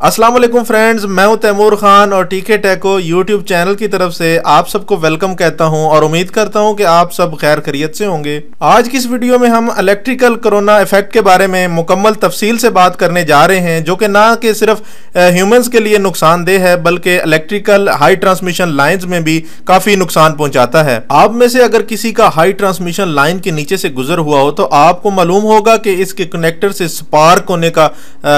अस्सलाम वालेकुम फ्रेंड्स, मैं हूं तैमूर खान और टीके टेको यूट्यूब चैनल की तरफ से आप सबको वेलकम कहता हूं और उम्मीद करता हूं कि आप सब खैर खैरियत से होंगे। आज की इस वीडियो में हम इलेक्ट्रिकल कोरोना इफेक्ट के बारे में मुकम्मल तफसील से बात करने जा रहे हैं, जो कि ना कि सिर्फ ह्यूमंस के लिए नुकसानदेह है बल्कि इलेक्ट्रिकल हाई ट्रांसमिशन लाइन्स में भी काफी नुकसान पहुंचाता है। आप में से अगर किसी का हाई ट्रांसमिशन लाइन के नीचे से गुजर हुआ हो तो आपको मालूम होगा कि इसके कनेक्टर से स्पार्क होने का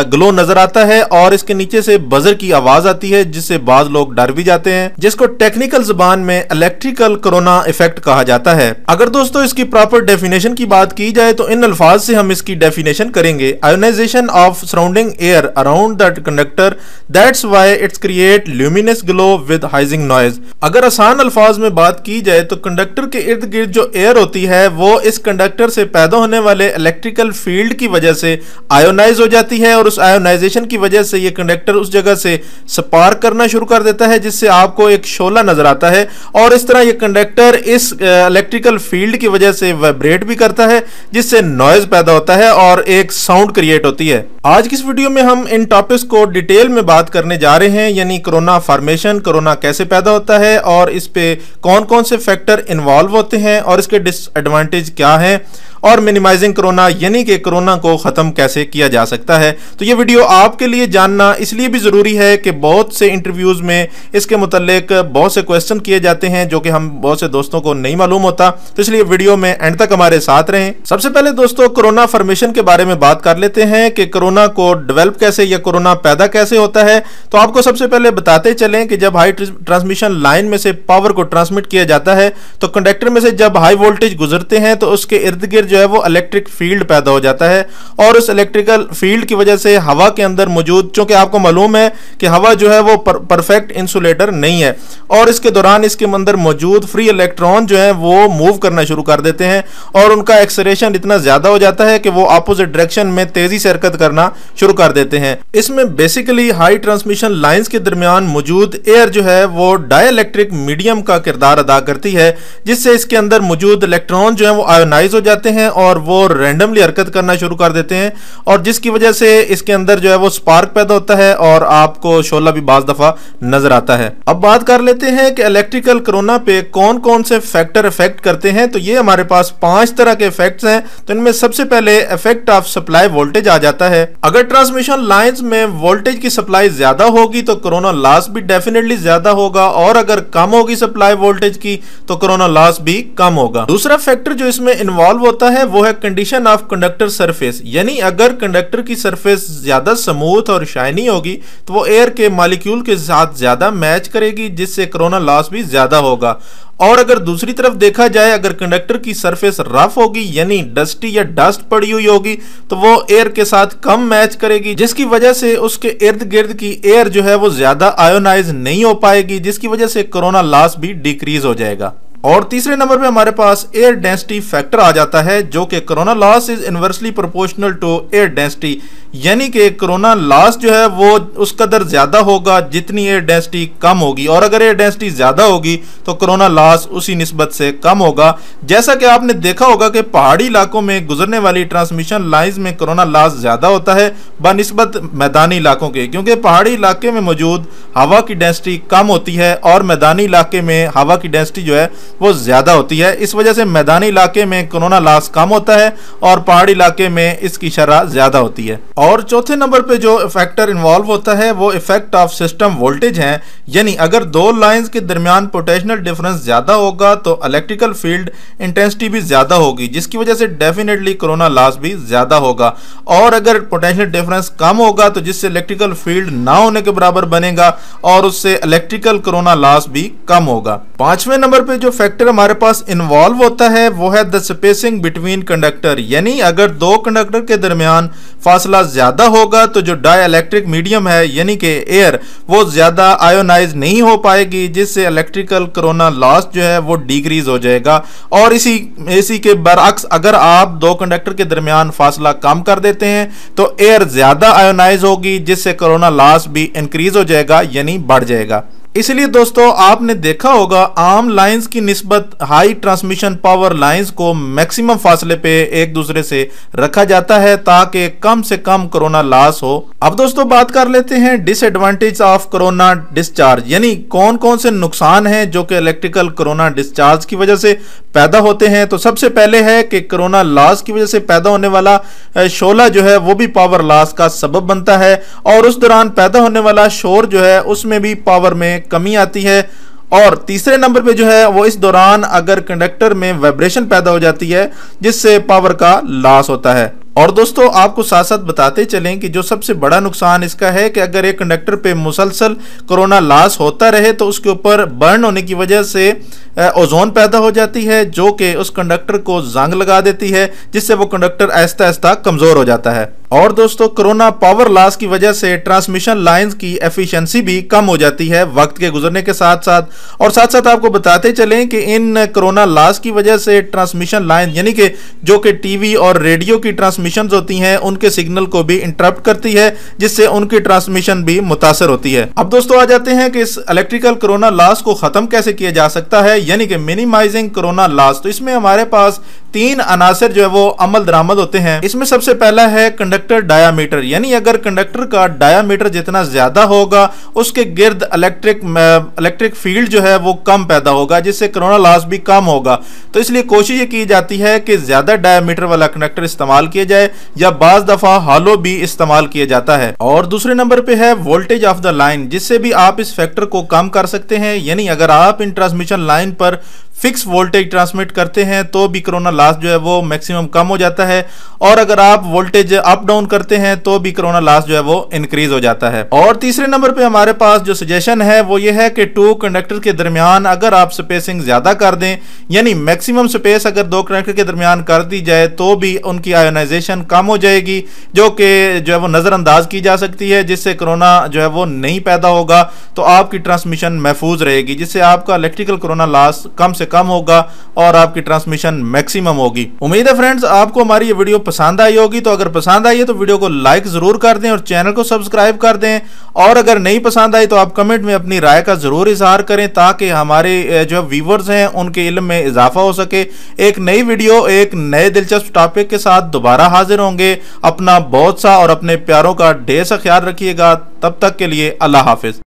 ग्लो नजर आता है और इसके नीचे से बजर की आवाज आती है, जिससे बाज लोग डर भी जाते हैं, जिसको टेक्निकल जुबान में इलेक्ट्रिकल कोरोना इफेक्ट कहा जाता है। अगर दोस्तों इसकी प्रॉपर डेफिनेशन की बात की जाए तो इन अल्फाज से हम इसकी डेफिनेशन करेंगे। Ionisation of surrounding air around the conductor, that's why it's create luminous glow with hissing noise. अगर आसान अल्फाज में बात की जाए तो कंडक्टर के इर्द गिर्द जो एयर होती है वो इस कंडक्टर से पैदा होने वाले इलेक्ट्रिकल फील्ड की वजह से आयोनाइज हो जाती है और उस आयोनाइजेशन की वजह से ये कंडक्टर उस जगह से स्पार्क करना शुरू कर देता है, जिससे आपको एक शोला नजर आता है और इस तरह ये कंडक्टर इस इलेक्ट्रिकल फील्ड की वजह से वाइब्रेट भी करता है, जिससे नॉइज पैदा होता है और एक साउंड क्रिएट होती है। आज की इस वीडियो में हम इन टॉपिक्स को डिटेल में बात करने जा रहे हैं, यानी कोरोना फॉर्मेशन, कोरोना कैसे पैदा होता है और इस पे कौन कौन से फैक्टर इन्वॉल्व होते हैं और इसके डिसएडवांटेज क्या है, और मिनिमाइजिंग कोरोना यानी कि कोरोना को खत्म कैसे किया जा सकता है। तो ये वीडियो आपके लिए जानना इसलिए भी जरूरी है कि बहुत से इंटरव्यूज में इसके मुतालिक बहुत से क्वेश्चन किए जाते हैं जो कि हम बहुत से दोस्तों को नहीं मालूम होता, तो इसलिए वीडियो में एंड तक हमारे साथ रहें। सबसे पहले दोस्तों कोरोना फॉर्मेशन के बारे में बात कर लेते हैं कि कोरोना को डेवलप कैसे या कोरोना पैदा कैसे होता है। तो आपको सबसे पहले बताते चलें कि जब हाई ट्रांसमिशन लाइन में से पावर को ट्रांसमिट किया जाता है तो कंडक्टर में से जब हाई वोल्टेज गुजरते हैं तो उसके इर्द गिर्द जो है वो इलेक्ट्रिक फील्ड पैदा हो जाता है और उस इलेक्ट्रिकल फील्ड की वजह से हवा के अंदर मौजूद, चूंकि आपको मालूम है कि हवा जो है वो परफेक्ट इंसुलेटर नहीं है और इसके दौरान इसके अंदर मौजूद फ्री इलेक्ट्रॉन जो है वो मूव करना शुरू कर देते हैं और उनका एक्सेलरेशन इतना ज्यादा हो जाता है कि वो अपोजिट डायरेक्शन में तेजी से हरकत करना शुरू कर देते हैं। इसमें बेसिकली हाई ट्रांसमिशन लाइंस के दरमियान मौजूद एयर जो है वो डाइलेक्ट्रिक मीडियम का किरदार अदा करती है, जिससे इसके अंदर मौजूद इलेक्ट्रॉन जो है वो आयोनाइज हो जाते हैं और वो रैंडमली हरकत करना शुरू कर देते हैं और जिसकी वजह से इसके अंदर जो है वो स्पार्क पैदा होता है और आपको शोला भी बाज दफा नजर आता है। अब बात कर लेते हैं कि इलेक्ट्रिकल कोरोना पे कौन कौन से फैक्टर इफेक्ट करते हैं। तो ये हमारे पास 5 तरह के इफेक्ट्स हैं। तो इनमें सबसे पहले इफेक्ट ऑफ सप्लाई वोल्टेज आ जाता है। अगर ट्रांसमिशन लाइंस में वोल्टेज की सप्लाई ज्यादा होगी तो कोरोना लॉस भी डेफिनेटली ज्यादा होगा और अगर कम होगी सप्लाई वोल्टेज की तो कोरोना लॉस भी कम होगा। दूसरा फैक्टर जो इसमें इन्वॉल्व होता है वो है कंडीशन ऑफ कंडक्टर सरफेस, यानी अगर कंडक्टर की सरफेस ज्यादा स्मूथ और शाइनी होगी तो वो एयर के मॉलिक्यूल के साथ ज्यादा मैच करेगी, जिससे कोरोना लॉस भी ज्यादा होगा। और अगर दूसरी तरफ देखा जाए, अगर कंडक्टर की सरफेस रफ होगी यानी डस्टी या डस्ट पड़ी हुई होगी तो वो एयर के साथ कम मैच करेगी, जिसकी वजह से उसके इर्द गिर्द की एयर जो है वो ज्यादा आयोनाइज नहीं हो पाएगी, जिसकी वजह से कोरोना लॉस भी डिक्रीज हो जाएगा। और तीसरे नंबर पे हमारे पास एयर डेंसिटी फैक्टर आ जाता है, जो कि corona loss is inversely proportional to air density, यानी कि कोरोना लॉस जो है वो उस कदर ज्यादा होगा जितनी एयर डेंसिटी कम होगी और अगर एयर डेंसिटी ज्यादा होगी तो कोरोना लॉस उसी निस्बत से कम होगा। जैसा कि आपने देखा होगा कि पहाड़ी इलाकों में गुजरने वाली ट्रांसमिशन लाइंस में कोरोना लॉस ज्यादा होता है बनिस्बत मैदानी इलाकों के, क्योंकि पहाड़ी इलाके में मौजूद हवा की डेंसिटी कम होती है और मैदानी इलाके में हवा की डेंसिटी जो है वो ज्यादा होती है। इस वजह से मैदानी इलाके में कोरोना लॉस कम होता है और पहाड़ी इलाके में इसकी शरह ज्यादा होती है। और चौथे नंबर पे जो फैक्टर इन्वॉल्व होता है वो इफेक्ट ऑफ सिस्टम वोल्टेज है, यानी अगर दो लाइंस के दरमियान पोटेंशियल डिफरेंस ज्यादा होगा तो इलेक्ट्रिकल फील्ड इंटेंसिटी भी ज्यादा होगी, जिसकी वजह से डेफिनेटली कोरोना लॉस भी ज्यादा होगा। और अगर पोटेंशियल डिफरेंस कम होगा तो जिससे इलेक्ट्रिकल फील्ड ना होने के बराबर बनेगा और उससे इलेक्ट्रिकल कोरोना लॉस भी कम होगा। 5वें नंबर पे जो फैक्टर हमारे पास इन्वॉल्व होता है वो है द स्पेसिंग बिटवीन कंडक्टर, यानी अगर दो कंडक्टर के दरमियान फासला ज्यादा होगा तो जो डाइलेक्ट्रिक मीडियम है यानी कि एयर वो ज्यादा आयोनाइज नहीं हो पाएगी, जिससे इलेक्ट्रिकल कोरोना लॉस जो है वो डिक्रीज हो जाएगा। और इसी के बरअक्स अगर आप दो कंडक्टर के दरमियान फासला कम कर देते हैं तो एयर ज्यादा आयोनाइज होगी, जिससे कोरोना लॉस भी इंक्रीज हो जाएगा यानी बढ़ जाएगा। इसलिए दोस्तों आपने देखा होगा आम लाइंस की निस्बत हाई ट्रांसमिशन पावर लाइंस को मैक्सिमम फासले पे एक दूसरे से रखा जाता है ताकि कम से कम कोरोना लॉस हो। अब दोस्तों बात कर लेते हैं डिसएडवांटेज ऑफ कोरोना डिस्चार्ज, यानी कौन कौन से नुकसान हैं जो कि इलेक्ट्रिकल कोरोना डिस्चार्ज की वजह से पैदा होते हैं। तो सबसे पहले है कि कोरोना लॉस की वजह से पैदा होने वाला शोला जो है वो भी पावर लॉस का सबब बनता है और उस दौरान पैदा होने वाला शोर जो है उसमें भी पावर में कमी आती है। और तीसरे नंबर पे जो है वो इस दौरान अगर कंडक्टर में वाइब्रेशन पैदा हो जाती है जिससे पावर का लॉस होता है। और दोस्तों आपको साथ साथ बताते चलें कि जो सबसे बड़ा नुकसान इसका है कि अगर एक कंडक्टर पे मुसलसल कोरोना लॉस होता रहे तो उसके ऊपर बर्न होने की वजह से ओजोन पैदा हो जाती है जो कि उस कंडक्टर को जंग लगा देती है जिससे वो कंडक्टर आहिस्ता आहिस्ता कमजोर हो जाता है। और दोस्तों कोरोना पावर लॉस की वजह से ट्रांसमिशन लाइंस की एफिशिएंसी भी कम हो जाती है वक्त के गुजरने के साथ साथ। और साथ साथ आपको बताते चलें कि इन कोरोना लॉस की वजह से ट्रांसमिशन लाइन यानी कि जो कि टीवी और रेडियो की ट्रांसमिशन होती हैं उनके सिग्नल को भी इंटरप्ट करती है जिससे उनकी ट्रांसमिशन भी मुतासर होती है। अब दोस्तों आ जाते हैं कि इस इलेक्ट्रिकल कोरोना लॉस को खत्म कैसे किया जा सकता है, यानी कि मिनिमाइजिंग कोरोना लॉस। तो इसमें हमारे पास 3 अनासर जो है वो अमल दरामद होते हैं। इसमें सबसे पहला है कंडक्टर डायामीटर, यानी अगर कंडक्टर का डायामीटर जितना ज्यादा होगा उसके गिर्द इलेक्ट्रिक फील्ड जो है वो कम पैदा होगा जिससे कोरोना लॉस भी कम होगा। तो इसलिए कोशिश ये की जाती है कि ज्यादा डायामीटर वाला कंडक्टर इस्तेमाल किया जाए या बाज दफा हॉलो भी इस्तेमाल किया जाता है। और दूसरे नंबर पे है वोल्टेज ऑफ द लाइन, जिससे भी आप इस फैक्टर को कम कर सकते हैं। यानी अगर आप इन ट्रांसमिशन लाइन पर फिक्स वोल्टेज ट्रांसमिट करते हैं तो भी कोरोना लॉस जो है वो मैक्सिमम कम हो जाता है और अगर आप वोल्टेज अप डाउन करते हैं तो भी कोरोना लॉस जो है वो इंक्रीज हो जाता है। और तीसरे नंबर पे हमारे पास जो सजेशन है वो ये है कि 2 कंडक्टर के दरमियान अगर आप स्पेसिंग ज्यादा कर दें, यानी मैक्सिमम स्पेस अगर 2 कंडक्टर के दरमियान कर दी जाए तो भी उनकी आयोनाइजेशन कम हो जाएगी जो कि जो है वो नजरअंदाज की जा सकती है जिससे कोरोना जो है वो नहीं पैदा होगा। तो आपकी ट्रांसमिशन महफूज रहेगी जिससे आपका इलेक्ट्रिकल कोरोना लॉस कम से कम होगा और आपकी ट्रांसमिशन मैक्सिमम होगी। उम्मीद है फ्रेंड्स आपको हमारी ये वीडियो पसंद आई होगी। तो अगर पसंद आई है तो वीडियो को लाइक जरूर कर दें और चैनल को सब्सक्राइब कर दें। और अगर नहीं पसंद आई तो आप कमेंट में अपनी राय का जरूर इजहार करें ताकि हमारे जो व्यूवर्स हैं उनके इल्म में इजाफा हो सके। एक नई वीडियो एक नए दिलचस्प टॉपिक के साथ दोबारा हाजिर होंगे। अपना बहुत सा और अपने प्यारों का ढेर सा ख्याल रखिएगा। तब तक के लिए अल्लाह हाफिज।